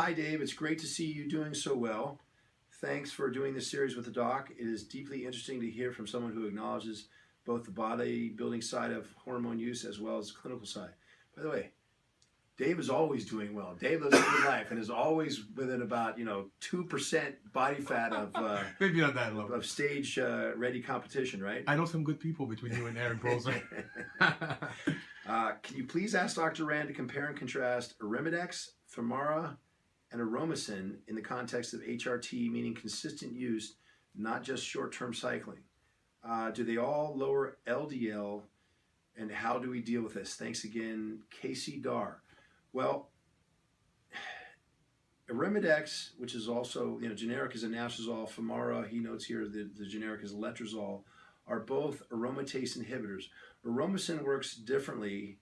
Hi, Dave. It's great to see you doing so well. Thanks for doing this series with the doc. It is deeply interesting to hear from someone who acknowledges both the bodybuilding side of hormone use as well as the clinical side. By the way, Dave is always doing well. Dave lives a good life and is always within about 2% body fat of maybe not that low of stage ready competition, right? I know some good people between you and Aaron Bolzer. Can you please ask Dr. Rand to compare and contrast Arimidex, Femara, and Aromatase in the context of HRT, meaning consistent use, not just short-term cycling? Do they all lower LDL, and how do we deal with this? Thanks again, Casey Dar. Well, Arimidex, which is also generic is anastrozole, Femara, he notes here the generic is letrozole, are both aromatase inhibitors. Aromatase works differently,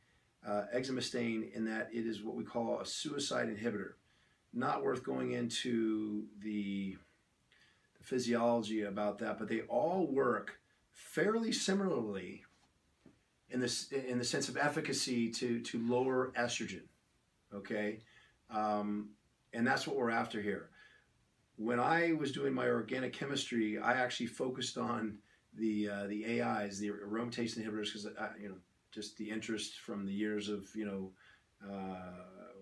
exemestane, in that it is what we call a suicide inhibitor. Not worth going into the physiology about that, but they all work fairly similarly in the sense of efficacy to lower estrogen. Okay, and that's what we're after here. When I was doing my organic chemistry, I actually focused on the AIs, the aromatase inhibitors, because just the interest from the years of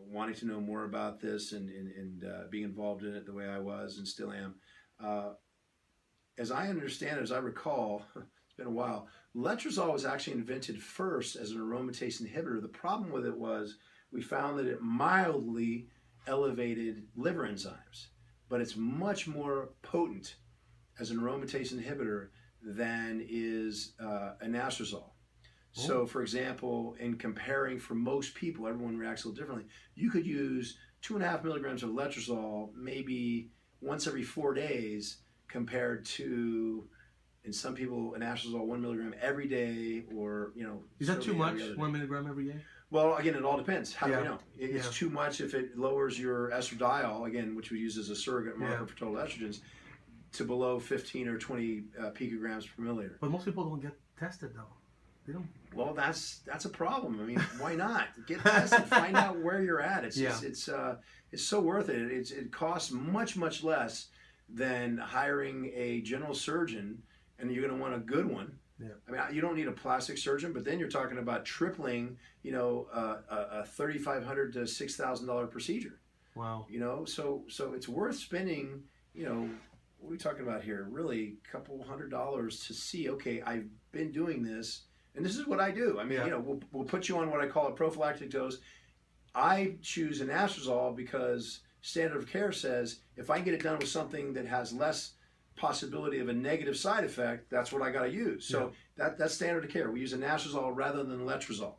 wanting to know more about this and being involved in it the way I was and still am. As I understand it, as I recall, it's been a while, letrozole was actually invented first as an aromatase inhibitor. The problem with it was we found that it mildly elevated liver enzymes, but it's much more potent as an aromatase inhibitor than is anastrozole. So, for example, in comparing for most people, everyone reacts a little differently. You could use 2.5 milligrams of letrozole maybe once every 4 days compared to, in some people, anastrozole 1 milligram every day, or Is that too much? 1 milligram every day? Well, again, it all depends. How do we know? It's too much if it lowers your estradiol, again, which we use as a surrogate marker for total estrogens, to below 15 or 20 picograms per milliliter. But most people don't get tested, though. They don't. Well, that's a problem. I mean, why not? Get tested, find out where you're at. It's so worth it. It costs much less than hiring a general surgeon, and you're going to want a good one. Yeah. I mean, you don't need a plastic surgeon, but then you're talking about tripling, a $3,500 to $6,000 procedure. Wow. So it's worth spending, what are we talking about here? Really, a couple $100 to see. Okay, I've been doing this, and this is what I do. I mean, we'll put you on what I call a prophylactic dose. I choose anastrozole because standard of care says if I can get it done with something that has less possibility of a negative side effect, that's what I got to use. So that's standard of care. We use anastrozole rather than letrozole.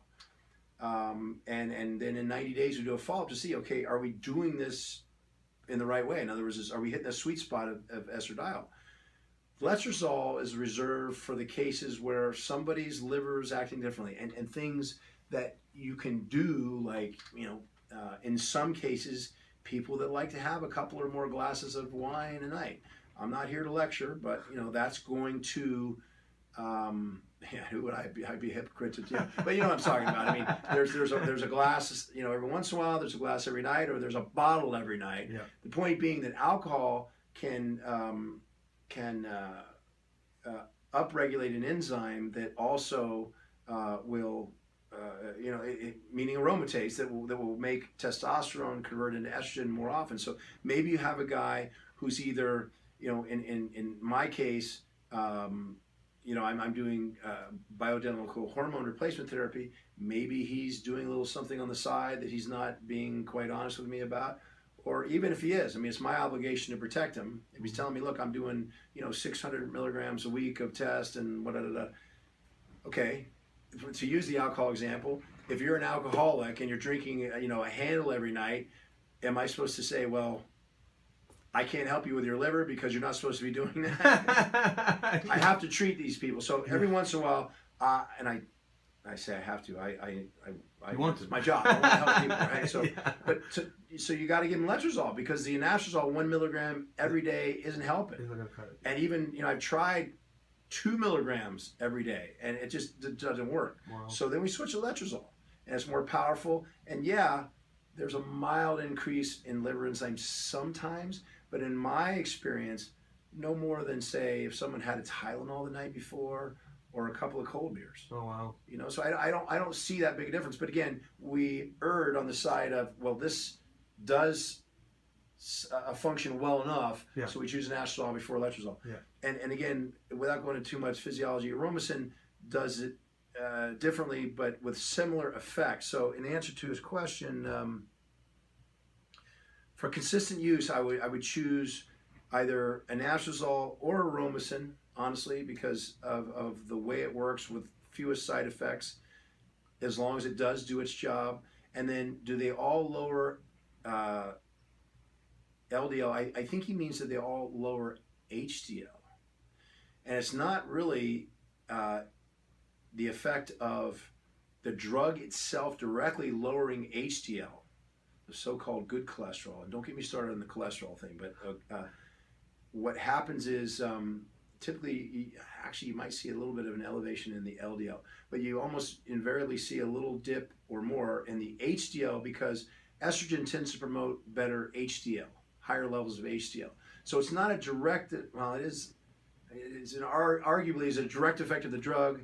And then in 90 days we do a follow-up to see, okay, are we doing this in the right way? In other words, are we hitting a sweet spot of estradiol? Letrozole is reserved for the cases where somebody's liver is acting differently, and things that you can do, like, in some cases, people that like to have a couple or more glasses of wine a night. I'm not here to lecture, but that's going to, who would I be? I'd be a hypocrite to do. But you know what I'm talking about. I mean, there's a glass, every once in a while. There's a glass every night, or there's a bottle every night. Yeah. The point being that alcohol can upregulate an enzyme that also will, meaning aromatase, that will make testosterone convert into estrogen more often. So maybe you have a guy who's either, in my case, I'm doing bioidentical hormone replacement therapy. Maybe he's doing a little something on the side that he's not being quite honest with me about. Or even if he is, I mean, it's my obligation to protect him. If he's telling me, look, I'm doing, 600 milligrams a week of test and whatever. Okay, to use the alcohol example, if you're an alcoholic and you're drinking, a handle every night, am I supposed to say, well, I can't help you with your liver because you're not supposed to be doing that? I have to treat these people. So every once in a while, and I say I have to. I want to. It's my job. I want to help people, right? So, so you got to give them letrozole because the anastrozole 1 milligram every day isn't helping. And even I've tried 2 milligrams every day, and it just doesn't work. Wow. So then we switch to letrozole, and it's more powerful. And there's a mild increase in liver enzymes sometimes, but in my experience, no more than, say, if someone had a Tylenol the night before or a couple of cold beers. Oh wow. You know, so I don't see that big a difference. But again, we erred on the side of, well, this does function well enough, Yeah. so we choose an anastrozole before letrozole. Yeah. And again, without going into too much physiology, Aromatase does it differently, but with similar effects. So in answer to his question, for consistent use, I would choose either an anastrozole or Aromatase, honestly, because of the way it works with fewest side effects, as long as it does do its job. And then, do they all lower LDL? I think he means that they all lower HDL. And it's not really the effect of the drug itself directly lowering HDL, the so-called good cholesterol. And don't get me started on the cholesterol thing, but what happens is typically, actually, you might see a little bit of an elevation in the LDL, but you almost invariably see a little dip or more in the HDL, because estrogen tends to promote better HDL, higher levels of HDL. So it's not a direct, well, it is, arguably is a direct effect of the drug,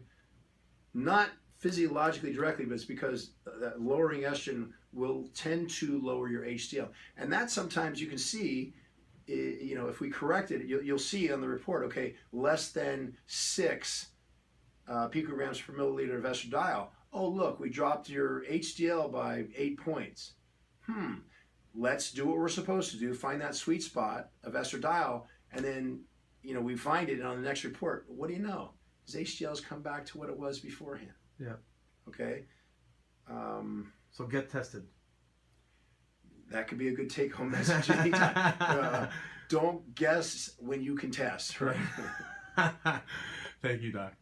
not physiologically directly, but it's because lowering estrogen will tend to lower your HDL. And that sometimes you can see, you know, if we correct it, you'll see on the report, okay, less than 6 picograms per milliliter of estradiol. Oh, look, we dropped your HDL by 8 points. Let's do what we're supposed to do, find that sweet spot of estradiol, and then, you know, we find it on the next report. What do you know? His HDL's come back to what it was beforehand. Yeah. Okay. So get tested. That could be a good take-home message anytime. Don't guess when you can test, right? Thank you, Doc.